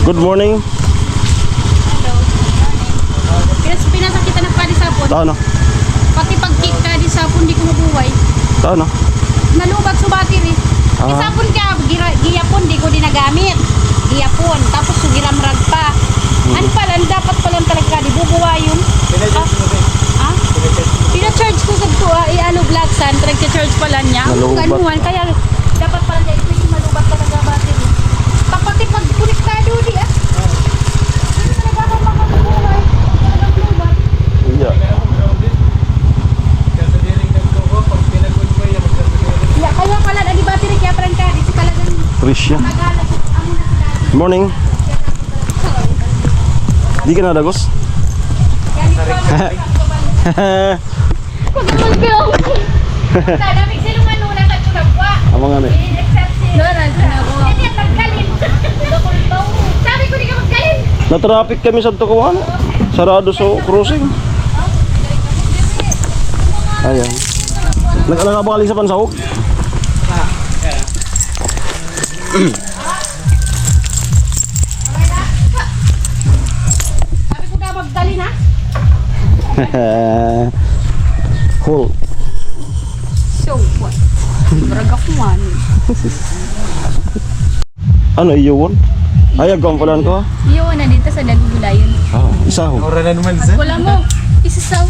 Good morning. Hello. Pinasakitan ng padi sapon. Tao na. Pati pag-kick ka di sapon di ko mabuhay. Tao na. Nalubat sa battery. Di sapon ka, giyapon di ko dinagamit. Giyapon. Tapos sugiramrag pa. Ano pala, dapat pala talaga di bubuhayon. Ah? Pina-charge ko sa i-ano Blacksan, nag-charge pala niya. Nalubat. Ganuhan, kaya dapat pala niya ito yung malubat talaga battery. Tapos pag-connectado di ah. Hindi talaga ako makabuhay. Talagang lubat. Iya. Ya, kaya pala di battery kaya parang kadi si talagang Trisha. nagalat amo na sila. Good morning. Di ka na dagos? Namig silungan nuna ka tulagwa. Amang ano eh. Hindi at magkalin. Sabi ko di ka magkalin. Na-traffic kami sa Tukawan. Sarado sa crossing. Ayan. Nag-alaga ba kaling sa pansahog? Sabi ko na magkalin ha. Cool. So what? Bragak man. Ano iyo won? Ay agkampulan ko. Iyo na dito sa Dagugulayon. Ah, isa ho. Ora na naman sa. Wala mo. Isasaw.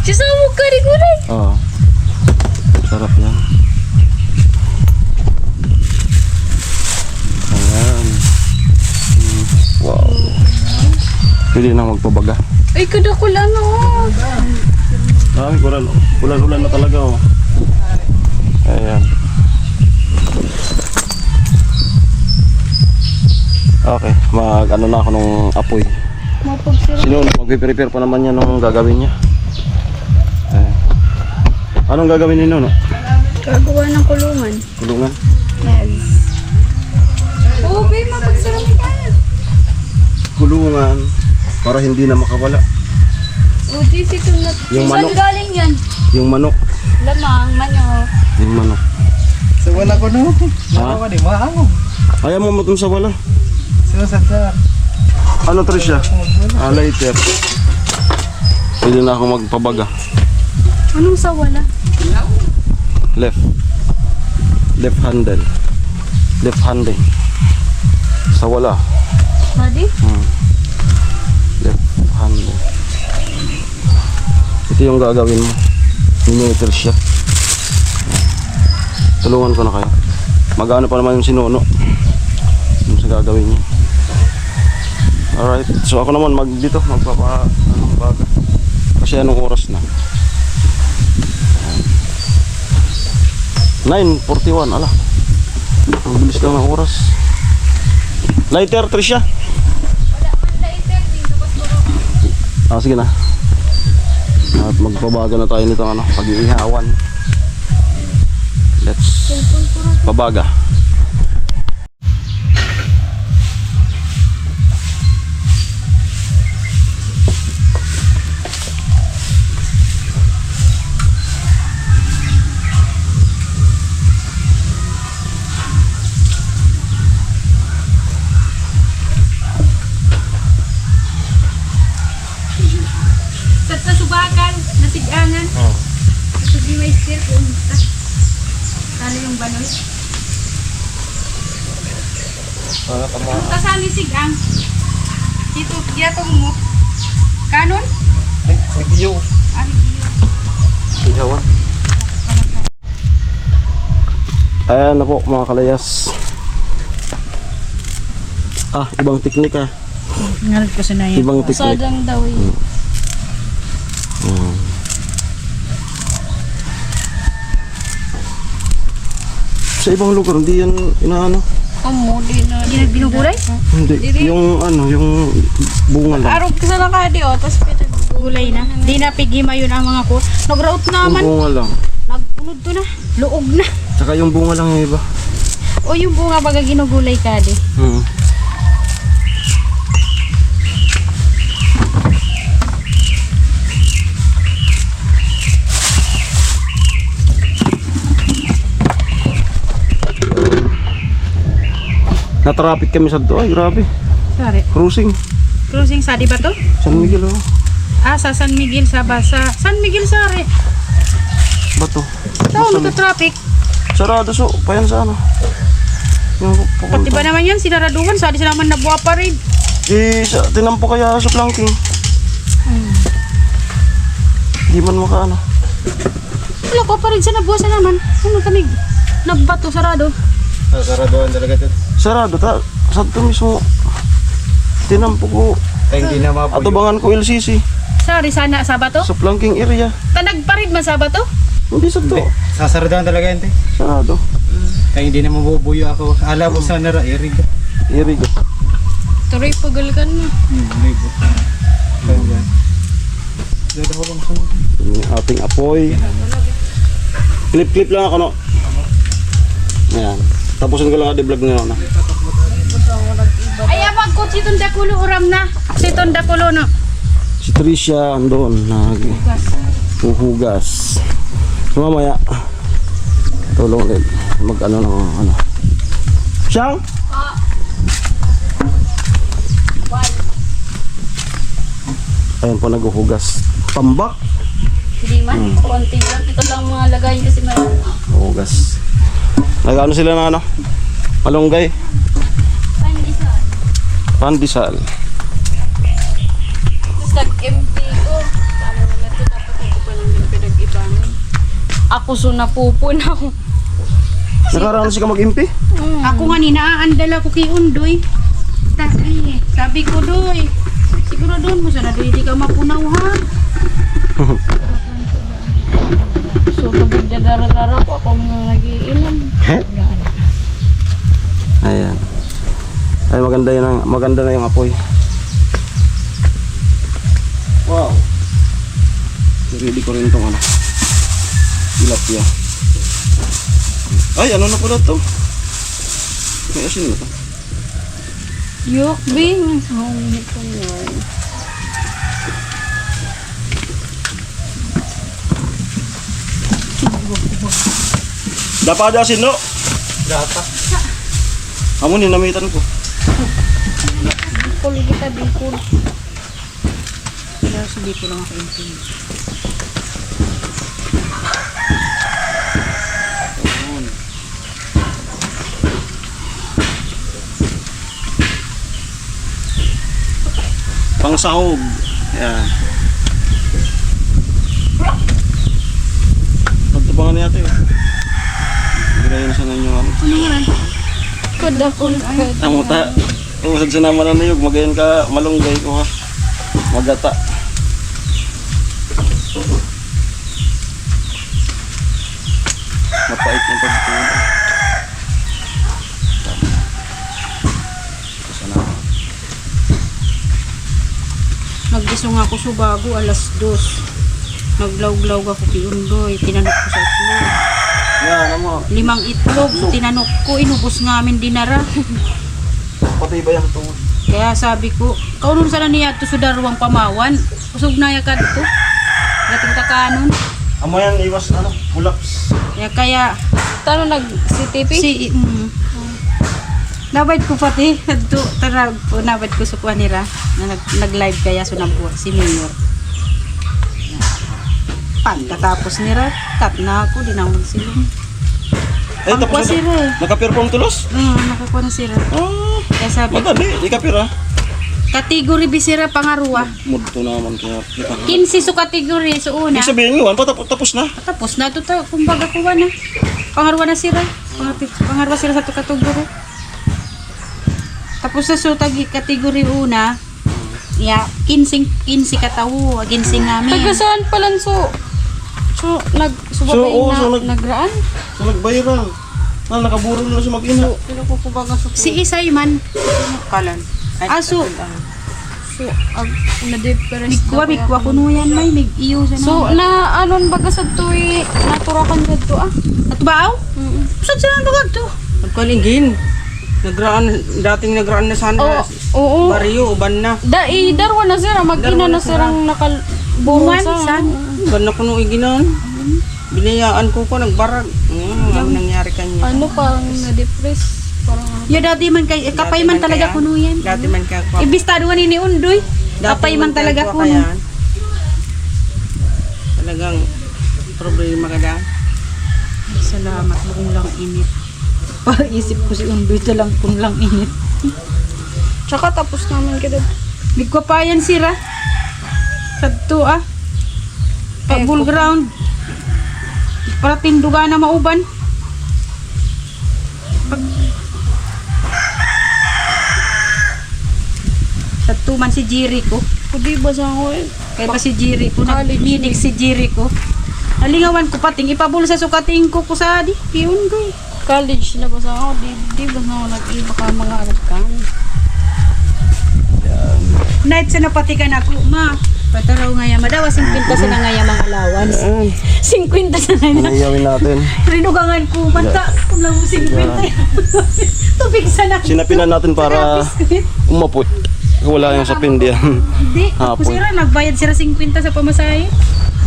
Isasaw ka di gulay. Ah. Sarap yan. Ayan. Wow. Pwede na magpabaga. Ay kada ko lang oh. Ay, ulan na talaga oh. Ayan. Okay, mag-ano na ako nung apoy. Mapagsira. Sino magpe-prepare pa naman yan nung gagawin niya. Ayan. Anong gagawin niyo no? Gagawa ng kulungan. Kulungan? Yes. Oh, babe, mapagsarami ka. Kulungan para hindi na makawala. Oh, this ito na. Yung manok. Saan galing yan? Yung manok. Lamang, manok. Yung manok. Sa wala ko no. Ha? Ako di maamo. Ayaw mo matun sa wala. Sa. Ano Trisha? Lighter. Pwede na ako magpabaga. Anong sawala? Left. Left handle. Left handle. Sa wala. Ready? Left handle. Ito yung gagawin mo. Miniature siya. Tulungan ko na kayo. Mag-ano pa naman yung sinuno. Yung sa gagawin niya. Alright. So ako naman dito anong baga. Kasi anong oras na? 9:41. Ala. Ang bilis lang ng oras. Lighter, Trisha. Wala man later dito basta Sige na. At magpabaga na tayo nito pag-iihawan. Let's pabaga. sa subakan, nasigangan. Oh. Ito di may stir kung talo yung banoy. Ang kasali sigang. Dito, diyatong mo. Kanon? Video. Ano yun? Ihawan. Ayan na po mga kalayas. Ibang teknik ah. Ngalit kasi na Ibang teknik. Sadang daw yun. Sa ibang lugar hindi yan inaano. Di na binugulay? Hindi. Yung yung bunga lang. Araw ka sa lang ka di o, tapos pinagulay na. Di na pigima yun ang mga ko. Nag-route Yung naman. bunga lang. Nagpunod to na. Luog na. Tsaka yung bunga lang yung iba. O yung bunga baga ginugulay ka di. Na-traffic kami sa to. Ay, grabe. Sorry. Cruising. Cruising sa di ba to? San Miguel, oh. Ah, sa San Miguel sa Basa. San Miguel sari. Bato. Tao mo to traffic. Sarado so. Payan sa ano. Yung Pati ba naman yan, sinaraduhan, sa di sila naman nabuha pa rin. Tinampo kaya sa planking. Di man makaano. Wala ko pa rin sa nabuha sa naman. Ano tamig? Nagbato, sarado. Saraduan talaga ito. Sarado ta. Sa to mismo. Tinampo ko. Tayo hindi na mabuyo. Atubangan ko LCC. Sorry, sana sa bato? Sa planking area. Tanag pa rin man sa bato? Hindi sa to. Sasaraduan talaga yan, te. Sarado. Tayo hindi na mabubuyo ako. Alam mo sana ra, irig. Irigo. Tuloy pagalgan mo. Libo. Tayo dyan. Dito ko lang sa Yung ating apoy. Clip lang ako, no? Ayan. Tapusin ko lang vlog na, no? Ay, abang ko, si Tonda Kulo, uram na. Si Tonda Kulo, no? Si Tricia andon huhugas. So mamaya tulong din mag ano ng ano. Siyang? Ayun po naghuhugas. Tambak. Hindi man, konti lang. Ito lang mga lagay kasi meron. Hugas. Nag-ano sila na ano? Malunggay. Pandesal. Tapos nag-MP ko. Paano naman ito? Dapat hindi pa lang din pinag-ibangan. Ako so napupunaw. Nakaraan siya ka mag-impi? Ako nga ni naaandala ko kay Undoy. Sabi ko, Doy, siguro doon mo sana, Doy, hindi ka mapunaw, ha? So, kapag dara-dara ko, ako mga nag-iinom. Ayan. Ay maganda na yung apoy. Wow. Ready ko rin tong ano. Tilapia. Ay, ano na pala to? May asin na to. Yok, Bing. Oh, ito yun. Dapat ada asin, no? Dapat. Amo ni namitan ko. Bicol kita, Bicol. Kaya sa Bicol lang ako yung Pang sahog. Ayan. Pagtabangan niya ito eh. Girayin sa nanyo ano. Ano yan? Kudakul. Amo ta. Usad sa naman na niyog. Magayon ka malunggay ko ha. Magata. Mapait ng pagtulog. Sana. Naggisong ako sa bago, alas 2. Naglaw-glaw ako kay Undoy. Tinanok ko sa itlog. Yan, amo. 5 itlog. Tinanok ko, inubos nga amin dinara. Patay ba yung tungod? Kaya sabi ko, kaunon sana niya ito sa daruang pamawan. Usog na yakad ito. Gating ka kanon. Amo yan, iwas ano, bulaps. Kaya Tano nag-CTP? Nabait ko pati. Tarag po, nabait ko sa kuha nila. Nag-live kaya so nabuha si Mayor. Pagkatapos nila, cut na ako, di na ako magsilong. Eh, tapos Pangkwa sila eh. naka-perform tulos? Nakakuha na sila. Ah, Kaya sabi ko, madali, di ka pira. kategory bisira pangarua. Mudto naman kaya kita. 15 so kategory so una. Ibig sabihin nga, tapos na. Tapos na ito, kumbaga kuha na. Pangarwa na sila. Pangarwa sila sa ito kategory. Tapos sa so kategory una, 15 katawo, 15 namin. Taga saan palan so? So, nagsubabay nagraan? So nag-viral. Nakaburol na siya mag-ina. Pero ko kumbaga so. Si Isay man. Kalan. Aso, So, na-difference bigwa kuno yan may iyo sa So, na anon baga sa to'y naturakan ka to ah. At baaw? Saan sila bagag to? Nagkalingin. Dating nagraan na sana. Oo. Baryo, uban na. Darwa na sir, mag-ina na sir ang Buwan, nakalbuwan san? Uban na kuno iginan. Binayaan ko nagbarag. Ano nangyari kanya? Ano parang na-depress? Parang Yo dati man kay kapay man talaga kuno yan. Dati man ka kwa. Ibistado man ni Undoy. Kapay man talaga kwa kuno. yan. Talagang problema ka dyan. Salamat kung lang init. Para isip ko si Undoy lang kung lang init. tsaka tapos naman kita. Bigkapayan sira. Kadto bull ground. Para tinduga na mauban. Kadto man si Jericho. Pwede ba sa ako eh? Kaya pa si Jericho. Nagbinig si Jericho. Nalingawan ko pating ipabul sa sukating ko sa di. Piyon ko eh. College na ba sa ako? Di ba sa ako nag-iba ka mga anak ka? Night sa napatikan ako, ma. Pataraw nga yama. Dawa 50 sa nga yamang allowance. 50 sa nga yama. Nangyawin natin. Rinugangan ko. Manta. Kung lang mo 50. Tubig sa na. Sinapinan natin para umapot. Wala yung sa pindiyan. Hindi. Ako Hapon. sira. Nagbayad sila 50 sa pamasahe.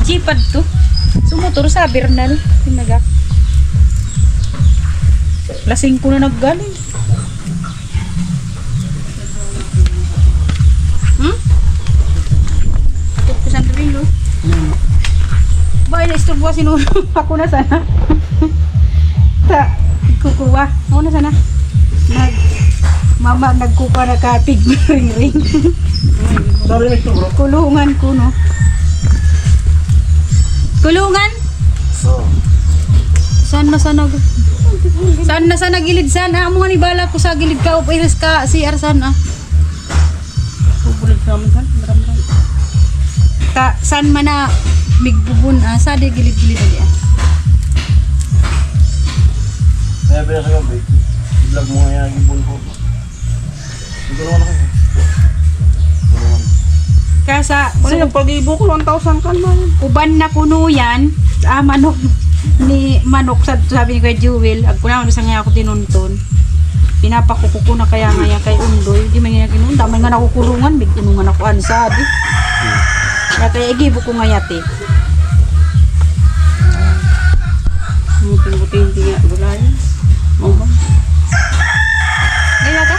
Jeepad to. Sumutor sa Bernal. Pinagak. Lasing ko na naggaling. Atok ko sa rilo. Bahay na isturbo sinuno. Ako na sana. Kukuha. Ako na sana. Mama nagkupa na kapig ring. Kulungan ko no. Kulungan? Sana gilid sana. Amo nga ni bala ko sa gilid ka o iris ka CR sana. Pupulit naman ka. Maram-ram. San man na migbubun sa de gilid-gilid ali Kaya ba sa gabi? I-vlog mo nga yung ibon ko. Ito naman ako. Kasa Ano yung pag-ibo ko? 1,000 ka naman. uban na kuno yan. Manok ni manok sabi ni Kuya Jewel. Ag ko naman sa nga ako tinunton. Pinapakuko ko na kaya nga kay Undoy. Di man nga kinun. Damay nga nakukulungan. Big inungan ako ansabi. Kaya igibo ko nga yate. Muting-muting nga. Gulay. Oo ba? Kaya ka?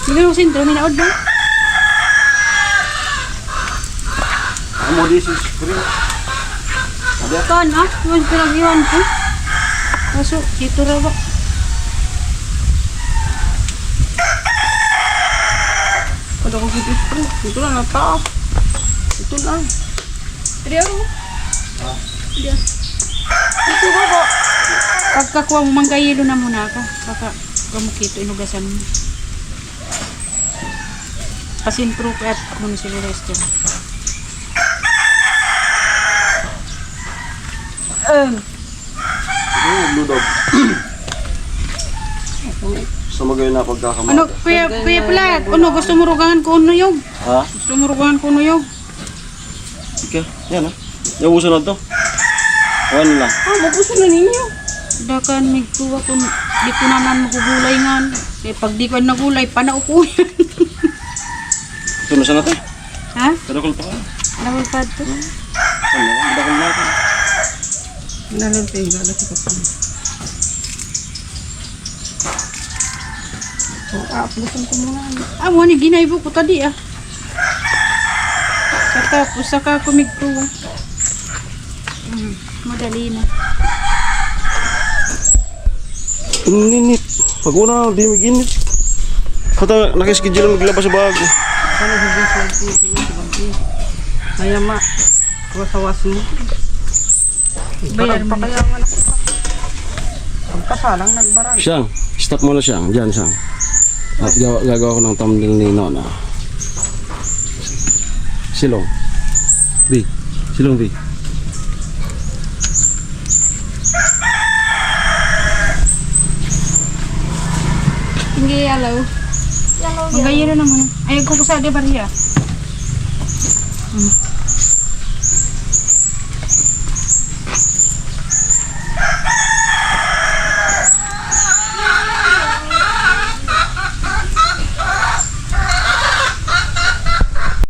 Sige mo sintro. Minaod ba? Amo this is free. Kan yung pinag-iwan ko. Kaso, dito raw ba? Kada ko dito. Dito lang nata. Dito lang. Dito ba ba? Pagkakuha mo, manggayilo na muna ka. Baka kamukito, inugasan mo. Pasintro ko at muna sila restaurant. Ludog. Sa magayon na pagkakamata. Ano, kuya pala, ano, gusto mo rugangan ko unuyog? Ha? Gusto mo rugangan ko unuyog? Okay, yan ha. Yung uso na to. Ano lang. Magusto na ninyo. Dakan, may kuha ko, di ko naman magugulay nga. Kaya pag di ko nagulay, panaupo yan. Ito na sana natin. Ha? Kadakol pa ka. Lawal pa ito. Ano? Kadakol natin. Nalanting. Lalaki ka pa. Apusan ko muna. Wani ginaibo ko tadi Saka kumigtuwa. Madali na. Uninit. Pag una, di mag-init. Kata nakischedule maglabas sa bago. Sana sa business. Kaya ma. Kawasawas mo. Bayan Pa mo. kaya nga ako. Pagkasalang nagbarang. Siyang, stop mo na siyang. Diyan siyang. At gagawa ko ng thumbnail ni Nona. Silong. B. Silong B. Hindi alaw. Magayon na naman. Ayaw ko sa de bariya.